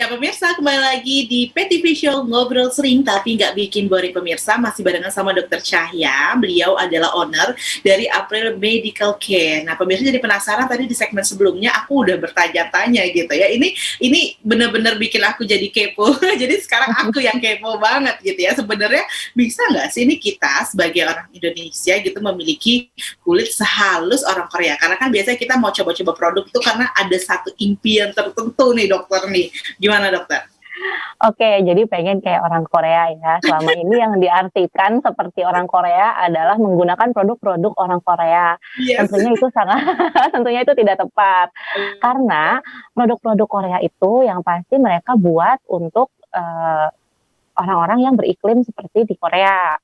Pemirsa, kembali lagi di PTV Show Ngobrol Sering Tapi Nggak Bikin Boring. Pemirsa, masih barengan sama Dr. Cahya. Beliau adalah owner dari April Medical Care. Nah, pemirsa jadi penasaran, tadi di segmen sebelumnya aku udah bertanya-tanya gitu ya. Ini benar-benar bikin aku jadi kepo. Jadi sekarang aku yang kepo banget gitu ya. Sebenarnya bisa nggak sih ini kita sebagai orang Indonesia gitu memiliki kulit sehalus orang Korea? Karena kan biasanya kita mau coba-coba produk itu karena ada satu impian tertentu nih dokter nih. Gimana dokter? Oke, jadi pengen kayak orang Korea ya. Selama ini yang diartikan seperti orang Korea adalah menggunakan produk-produk orang Korea. Yes. Tentunya itu sangat, tentunya itu tidak tepat. Karena produk-produk Korea itu yang pasti mereka buat untuk orang-orang yang beriklim seperti di Korea.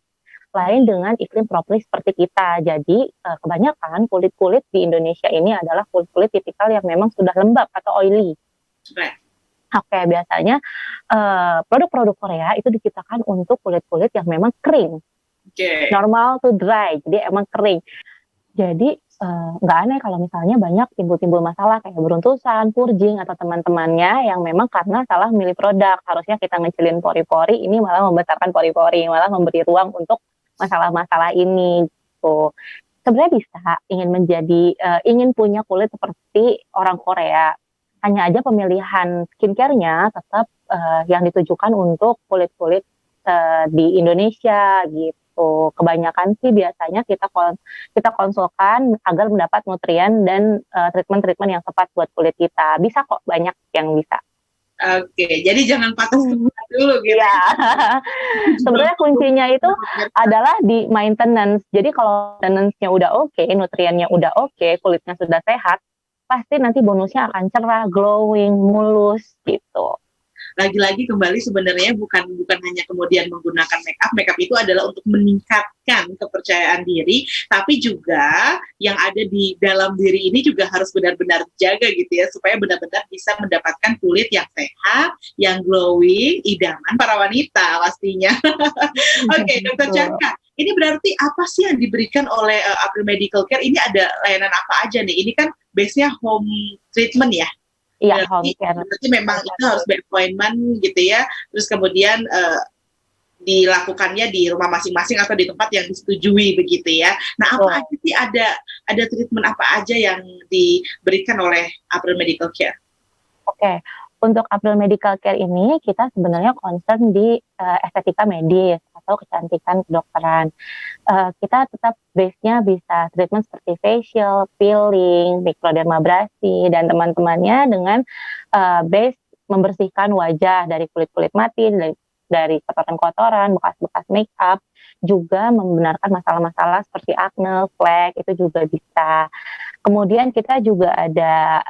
Lain dengan iklim tropis seperti kita. Jadi kebanyakan kulit-kulit di Indonesia ini adalah kulit-kulit tipikal yang memang sudah lembab atau oily. Right. Oke, biasanya produk-produk Korea itu diciptakan untuk kulit-kulit yang memang kering, normal to dry, jadi emang kering. Jadi nggak aneh kalau misalnya banyak timbul-timbul masalah kayak beruntusan, purging, atau teman-temannya yang memang karena salah milih produk. Harusnya kita ngecilin pori-pori, ini malah membesarkan pori-pori, malah memberi ruang untuk masalah-masalah ini. Gitu. Sebenarnya bisa ingin punya kulit seperti orang Korea. Hanya aja pemilihan skincare-nya tetap yang ditujukan untuk kulit-kulit di Indonesia gitu. Kebanyakan sih biasanya kita konsulkan agar mendapat nutrien dan treatment-treatment yang tepat buat kulit kita. Bisa kok, banyak yang bisa. Oke, jadi jangan patah semangat dulu gitu. Ya. Sebenarnya kuncinya itu adalah di maintenance. Jadi kalau maintenance-nya udah oke, nutriennya udah oke, kulitnya sudah sehat, pasti nanti bonusnya akan cerah, glowing, mulus gitu. Lagi-lagi kembali sebenarnya bukan hanya kemudian menggunakan make up itu adalah untuk meningkatkan kepercayaan diri, tapi juga yang ada di dalam diri ini juga harus benar-benar dijaga gitu ya, supaya benar-benar bisa mendapatkan kulit yang sehat, yang glowing, idaman para wanita pastinya. Oke, Dr. Cahya, ini berarti apa sih yang diberikan oleh April Medical Care? Ini ada layanan apa aja nih? Ini kan base-nya home treatment ya? Iya, home care. Berarti memang itu harus by-appointment gitu ya. Terus kemudian dilakukannya di rumah masing-masing atau di tempat yang disetujui begitu ya. Nah, apa aja sih ada treatment apa aja yang diberikan oleh April Medical Care? Oke. Untuk April Medical Care ini kita sebenarnya concern di estetika medis atau kecantikan kedokteran. Kita tetap base-nya bisa treatment seperti facial, peeling, microdermabrasi, dan teman-temannya dengan base membersihkan wajah dari kulit-kulit mati, dari kotoran-kotoran, bekas-bekas make up, juga membenarkan masalah-masalah seperti acne, flek, itu juga bisa. Kemudian kita juga ada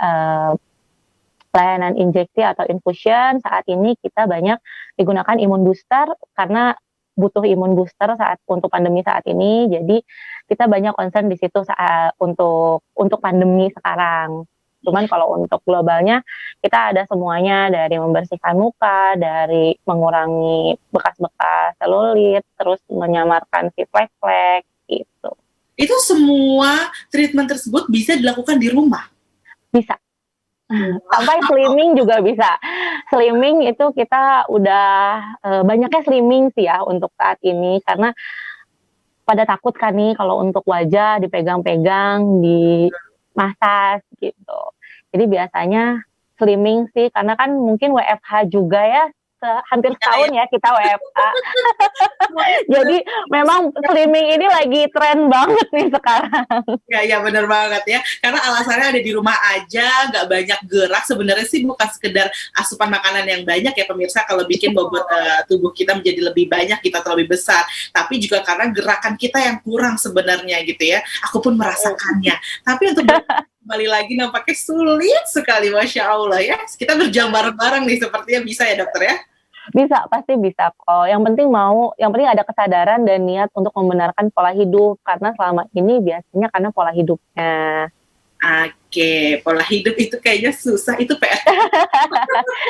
layanan injeksi atau infusion. Saat ini kita banyak digunakan imun booster karena butuh imun booster untuk pandemi saat ini. Jadi kita banyak concern di situ untuk pandemi sekarang. Cuman kalau untuk globalnya kita ada semuanya, dari membersihkan muka, dari mengurangi bekas-bekas selulit, terus menyamarkan si flek-flek gitu. Itu semua treatment tersebut bisa dilakukan di rumah? Bisa. Sampai slimming juga bisa. Slimming itu kita udah banyaknya slimming sih ya untuk saat ini, karena pada takut kan nih kalau untuk wajah dipegang-pegang, di massage gitu. Jadi biasanya slimming sih, karena kan mungkin WFH juga ya, hampir setahun ya kita WFH. Jadi memang slimming ini lagi tren banget nih sekarang. Ya benar banget ya, karena alasannya ada di rumah aja, nggak banyak gerak. Sebenarnya sih bukan sekedar asupan makanan yang banyak ya pemirsa, kalau bikin bobot tubuh kita menjadi lebih banyak, kita lebih besar, tapi juga karena gerakan kita yang kurang sebenarnya gitu ya. Aku pun merasakannya. Tapi untuk kembali lagi nampaknya sulit sekali, Masya Allah ya. Kita berjuang bareng-bareng nih, sepertinya bisa ya dokter ya? Bisa, pasti bisa kok. Yang penting ada kesadaran dan niat untuk membenarkan pola hidup, karena selama ini biasanya karena pola hidupnya. Oke, pola hidup itu kayaknya susah, itu PR.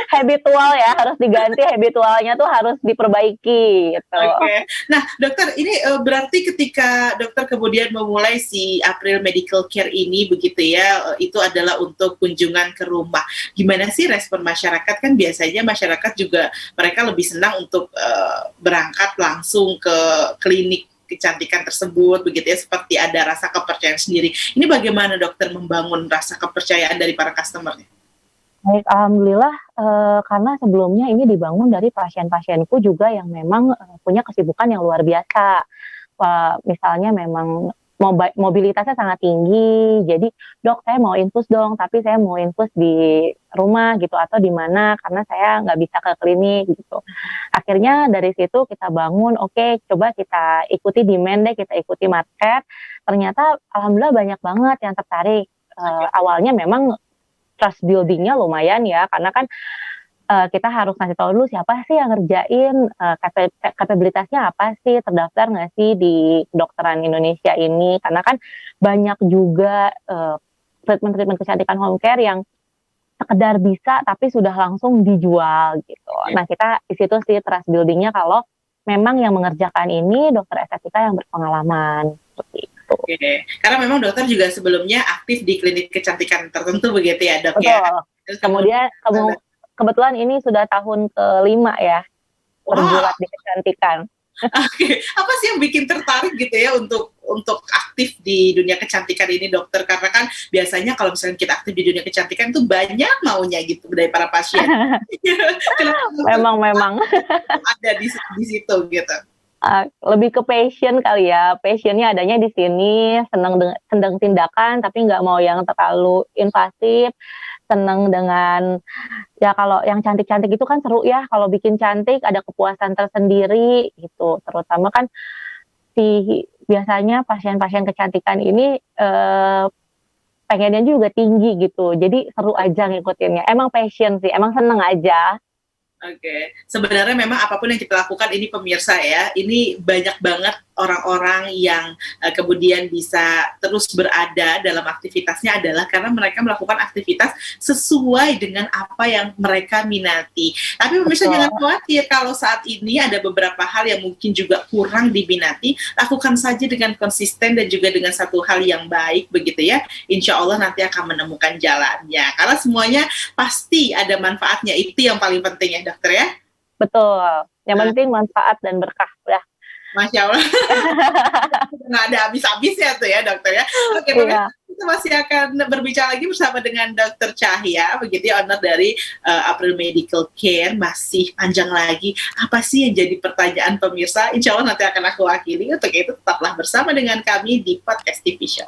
Habitual ya, harus diganti habitualnya tuh harus diperbaiki gitu. Oke. Nah, dokter ini, berarti ketika dokter kemudian memulai si April Medical Care ini begitu ya, itu adalah untuk kunjungan ke rumah. Gimana sih respon masyarakat? Kan biasanya masyarakat juga mereka lebih senang untuk, berangkat langsung ke klinik kecantikan tersebut begitu ya, seperti ada rasa kepercayaan sendiri. Ini bagaimana dokter membangun rasa kepercayaan dari para customer-nya? Baik, alhamdulillah, karena sebelumnya ini dibangun dari pasien-pasienku juga yang memang, punya kesibukan yang luar biasa. Misalnya memang mobilitasnya sangat tinggi, jadi, "Dok, saya mau infus dong, tapi saya mau infus di rumah," gitu, atau di mana, karena saya nggak bisa ke klinik, gitu. Akhirnya dari situ kita bangun, oke, coba kita ikuti demand deh, kita ikuti market, ternyata alhamdulillah banyak banget yang tertarik. Awalnya memang trust building-nya lumayan ya, karena kan, kita harus ngasih tahu dulu siapa sih yang ngerjain, kapabilitasnya apa sih, terdaftar nggak sih di kedokteran Indonesia ini. Karena kan banyak juga, treatment-treatment kecantikan home care yang sekedar bisa tapi sudah langsung dijual gitu. Nah, kita di situ sih trust building-nya kalau memang yang mengerjakan ini dokter estetika yang berpengalaman, seperti itu. Oke, karena memang dokter juga sebelumnya aktif di klinik kecantikan tertentu begitu ya, Dok, ya? Betul. Terus Kemudian kebetulan ini sudah tahun ke-5 ya, bergulat di kecantikan. Oke, apa sih yang bikin tertarik gitu ya untuk aktif di dunia kecantikan ini, dokter? Karena kan biasanya kalau misalnya kita aktif di dunia kecantikan tuh banyak maunya gitu dari para pasien. Memang. Ada di situ gitu. Lebih ke passion kali ya, passion-nya adanya di sini, senang tindakan tapi nggak mau yang terlalu invasif, senang dengan ya kalau yang cantik-cantik itu kan seru ya, kalau bikin cantik ada kepuasan tersendiri gitu, terutama kan biasanya pasien-pasien kecantikan ini, pengennya juga tinggi gitu, jadi seru aja ngikutinnya, emang passion sih, emang seneng aja. Oke, sebenarnya memang apapun yang kita lakukan ini pemirsa ya, ini banyak banget orang-orang yang kemudian bisa terus berada dalam aktivitasnya adalah karena mereka melakukan aktivitas sesuai dengan apa yang mereka minati. Tapi pemirsa jangan khawatir kalau saat ini ada beberapa hal yang mungkin juga kurang diminati, lakukan saja dengan konsisten dan juga dengan satu hal yang baik begitu ya. Insya Allah nanti akan menemukan jalannya. Karena semuanya pasti ada manfaatnya, itu yang paling penting ya dokter ya. Betul, yang penting manfaat dan berkah udah. Masya Allah. Nggak ada habis-habisnya tuh ya dokter ya. Oke, kita masih akan berbicara lagi bersama dengan Dokter Cahya, begitu ya, owner dari April Medical Care. Masih panjang lagi. Apa sih yang jadi pertanyaan pemirsa? Insya Allah nanti akan aku wakili. Untuk itu tetaplah bersama dengan kami di Podcast TV Show.